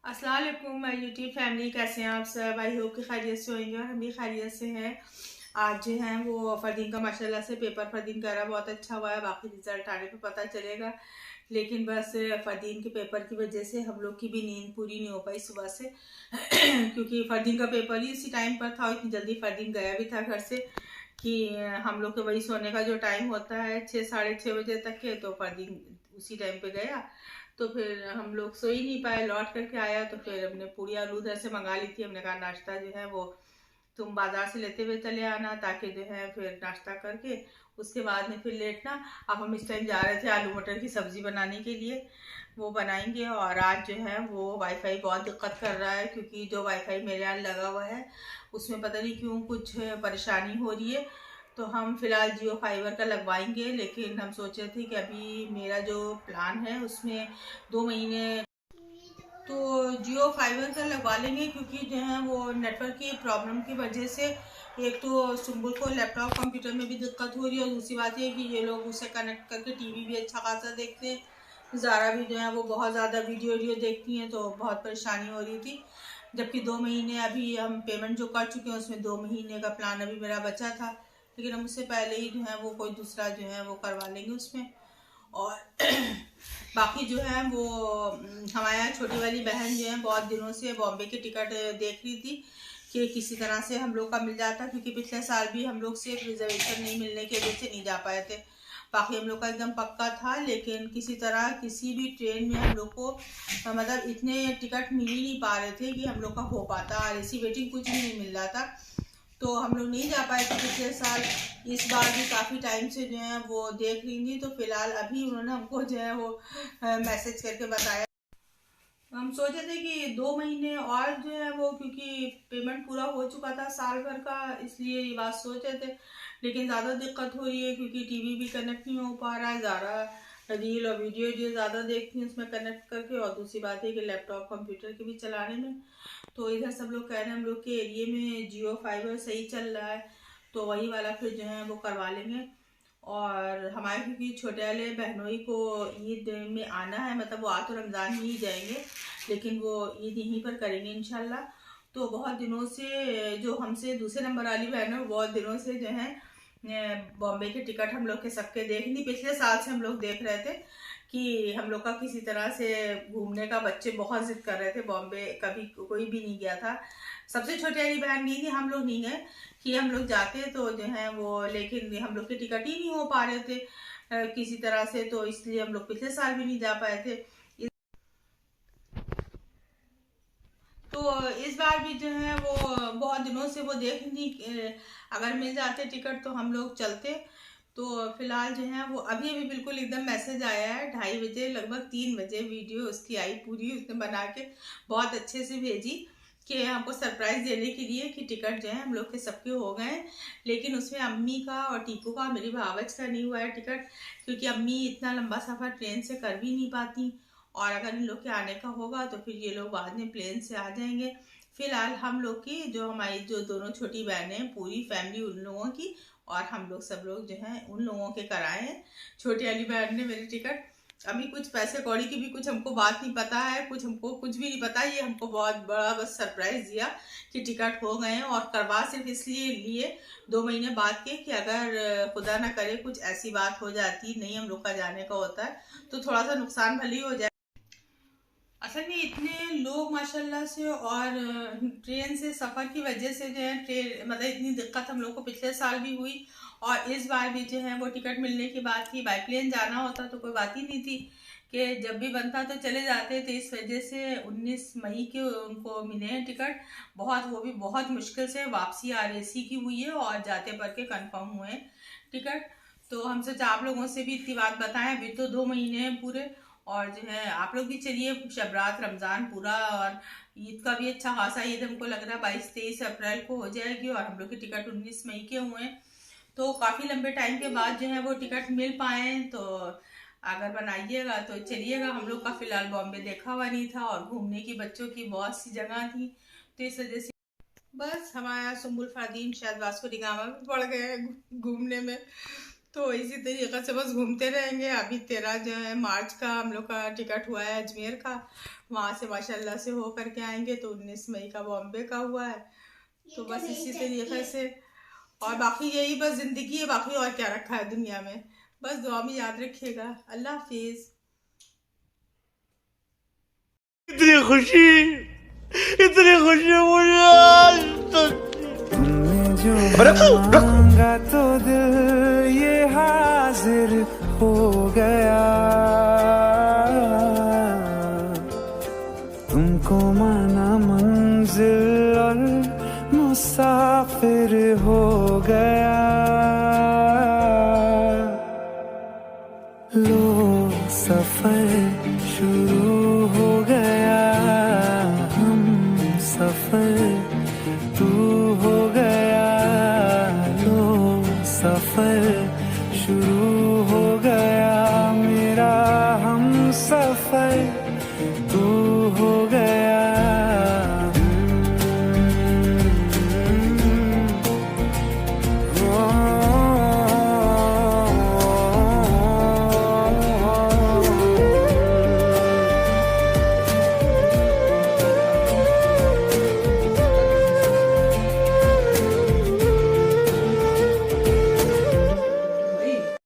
अस्सलाम वालेकुम my YouTube family, कैसे हैं आप सब। आई होप कि खैरियत से होंगे और हम भी खैरियत से हैं। आज जो है वो फरदीन का माशाल्लाह से पेपर फरदीन का रहा बहुत अच्छा हुआ है। बाकी रिजल्ट आने पे पता चलेगा। लेकिन बस फरदीन के पेपर की वजह से हम लोग की भी नींद पूरी नहीं हो पाई सुबह से क्योंकि फरदीन का पेपर ही इसी टाइम पर था। इतनी जल्दी फरदीन गया भी था घर से कि हम लोग के वही सोने का जो टाइम होता है 6 साढ़े 6 बजे तक के, तो फरदीन उसी टाइम पे गया। तो फिर हम लोग सो ही नहीं पाए। लौट करके आया तो फिर हमने पूड़ी आलू उधर से मंगा ली थी। हमने कहा नाश्ता जो है वो तुम बाजार से लेते हुए चले आना, ताकि जो है फिर नाश्ता करके उसके बाद में फिर लेटना। अब हम इस टाइम जा रहे थे आलू मटर की सब्जी बनाने के लिए, वो बनाएंगे। और आज जो है वो वाईफाई बहुत दिक्कत कर रहा है, क्योंकि जो वाईफाई मेरे यहाँ लगा हुआ है उसमें पता नहीं क्यों कुछ परेशानी हो रही है। तो हम फिलहाल जियो फाइबर का लगवाएंगे, लेकिन हम सोचे थे कि अभी मेरा जो प्लान है उसमें 2 महीने तो जियो फाइबर का लगवा लेंगे, क्योंकि जो है वो नेटवर्क की प्रॉब्लम की वजह से एक तो सुम्बुल को लैपटॉप कंप्यूटर में भी दिक्कत हो रही है, और दूसरी बात ये कि ये लोग उसे कनेक्ट करके टीवी भी अच्छा खासा देखते हैं। ज़ारा भी जो है वो बहुत ज़्यादा वीडियो वीडियो देखती हैं, तो बहुत परेशानी हो रही थी। जबकि 2 महीने अभी हम पेमेंट जो कर चुके हैं उसमें 2 महीने का प्लान अभी मेरा बचा था, लेकिन हम उससे पहले ही जो है वो कोई दूसरा जो है वो करवा लेंगे उसमें। और बाकी जो है वो हमारे यहाँ छोटी वाली बहन जो है बहुत दिनों से बॉम्बे की टिकट देख रही थी कि किसी तरह से हम लोग का मिल जाता, क्योंकि पिछले साल भी हम लोग सिर्फ रिजर्वेशन नहीं मिलने की वजह से नहीं जा पाए थे। बाकी हम लोग का एकदम पक्का था, लेकिन किसी तरह किसी भी ट्रेन में हम लोग को मतलब इतने टिकट मिल ही नहीं पा रहे थे कि हम लोग का हो पाता, और ऐसी वेटिंग कुछ भी नहीं मिल रहा था। तो हम लोग नहीं जा पाए थे पिछले साल। इस बार भी काफ़ी टाइम से जो है वो देख रही थी, तो फिलहाल अभी उन्होंने हमको जो है वो मैसेज करके बताया। हम सोचे थे कि 2 महीने और जो है वो, क्योंकि पेमेंट पूरा हो चुका था साल भर का, इसलिए ये बात सोचे थे। लेकिन ज़्यादा दिक्कत हो रही है क्योंकि टीवी भी कनेक्ट नहीं हो पा रहा है। ज़्यादा रील और वीडियो जो ज़्यादा देखती हैं उसमें कनेक्ट करके, और दूसरी बात है कि लैपटॉप कंप्यूटर के भी चलाने में। तो इधर सब लोग कह रहे हैं हम लोग के एरिए में जियो फाइबर सही चल रहा है, तो वही वाला फिर जो है वो करवा लेंगे। और हमारे क्योंकि छोटे वाले बहनोई को ईद में आना है, मतलब वो आ तो रमज़ान में ही जाएंगे, लेकिन वो ईद यहीं पर करेंगे इंशाल्लाह। तो बहुत दिनों से जो हमसे दूसरे नंबर वाली बहन है, बहुत दिनों से जो है बॉम्बे के टिकट हम लोग के सबके देख नहीं, पिछले साल से हम लोग देख रहे थे कि हम लोग का किसी तरह से घूमने का। बच्चे बहुत जिद कर रहे थे, बॉम्बे कभी कोई भी नहीं गया था। सबसे छोटी वाली बहन गई थी, हम लोग नहीं गए कि हम लोग जाते तो जो है वो, लेकिन हम लोग के टिकट ही नहीं हो पा रहे थे किसी तरह से, तो इसलिए हम लोग पिछले साल भी नहीं जा पाए थे। तो इस बार भी जो है वो बहुत दिनों से वो देख नहीं, अगर मिल जाते टिकट तो हम लोग चलते। तो फिलहाल जो है वो अभी अभी बिल्कुल एकदम मैसेज आया है 2:30 बजे, लगभग 3 बजे वीडियो उसकी आई पूरी, उसने बना के बहुत अच्छे से भेजी कि हमको सरप्राइज देने के लिए कि टिकट जो है हम लोग के सबके हो गए हैं। लेकिन उसमें अम्मी का और टीपू का, मेरी भावच का नहीं हुआ है टिकट, क्योंकि अम्मी इतना लंबा सफ़र ट्रेन से कर भी नहीं पाती, और अगर इन लोग के आने का होगा तो फिर ये लोग बाद में प्लेन से आ जाएंगे। फिलहाल हम लोग की जो हमारी जो दोनों छोटी बहनें हैं, पूरी फैमिली उन लोगों की, और हम लोग सब लोग जो हैं उन लोगों के कराए हैं। छोटी वाली बहन ने मेरी टिकट, अभी कुछ पैसे कौड़ी की भी कुछ हमको बात नहीं पता है, कुछ हमको कुछ भी नहीं पता। ये हमको बहुत बड़ा बस सरप्राइज दिया कि टिकट हो गए हैं, और करवा सिर्फ इसलिए लिए 2 महीने बाद के कि अगर खुदा ना करे कुछ ऐसी बात हो जाती, नहीं हम लोग का जाने का होता है, तो थोड़ा सा नुकसान भले ही हो जाए। असल में इतने लोग माशाल्लाह से, और ट्रेन से सफ़र की वजह से जो है ट्रेन मतलब इतनी दिक्कत हम लोग को पिछले साल भी हुई, और इस बार भी जो है वो टिकट मिलने की बात थी। बाई प्लेन जाना होता तो कोई बात ही नहीं थी कि जब भी बनता तो चले जाते थे। इस वजह से 19 मई के उनको मिले हैं टिकट, बहुत वो भी बहुत मुश्किल से। वापसी RAC की हुई है और जाते पर के कन्फर्म हुए हैं टिकट। तो हम सोचा आप लोगों से भी इतनी बात बताएं, अभी तो 2 महीने हैं पूरे, और जो है आप लोग भी चलिए। शबरात रमज़ान पूरा, और ईद का भी अच्छा खासा ईद हमको लग रहा है 22-23 अप्रैल को हो जाएगी, और हम लोग के टिकट 19 मई के हुए हैं। तो काफ़ी लंबे टाइम के बाद जो है वो टिकट मिल पाए, तो अगर बनाइएगा तो चलिएगा। हम लोग का फिलहाल बॉम्बे देखा हुआ नहीं था, और घूमने की बच्चों की बहुत सी जगह थी, तो इस वजह से बस हमारा सुम्बुल फादीन शायद वास्को डी गामा में पड़ गए हैं घूमने में। तो इसी तरीके से बस घूमते रहेंगे। अभी 13 जो है मार्च का हम लोग का टिकट हुआ है अजमेर का, वहाँ से माशाल्लाह से हो करके आएंगे। तो 19 मई का बॉम्बे का हुआ है। तो बस इसी तरीके से, और बाकी यही बस ज़िंदगी है, बाकी और क्या रखा है दुनिया में। बस दुआ में याद रखिएगा। अल्लाह हाफिज़। इतनी खुशी मुझे आज तक। तुमने जो मांगा तो दिल ये हाजिर हो गया, तुमको माना मंजिल और मुसाफिर हो गया।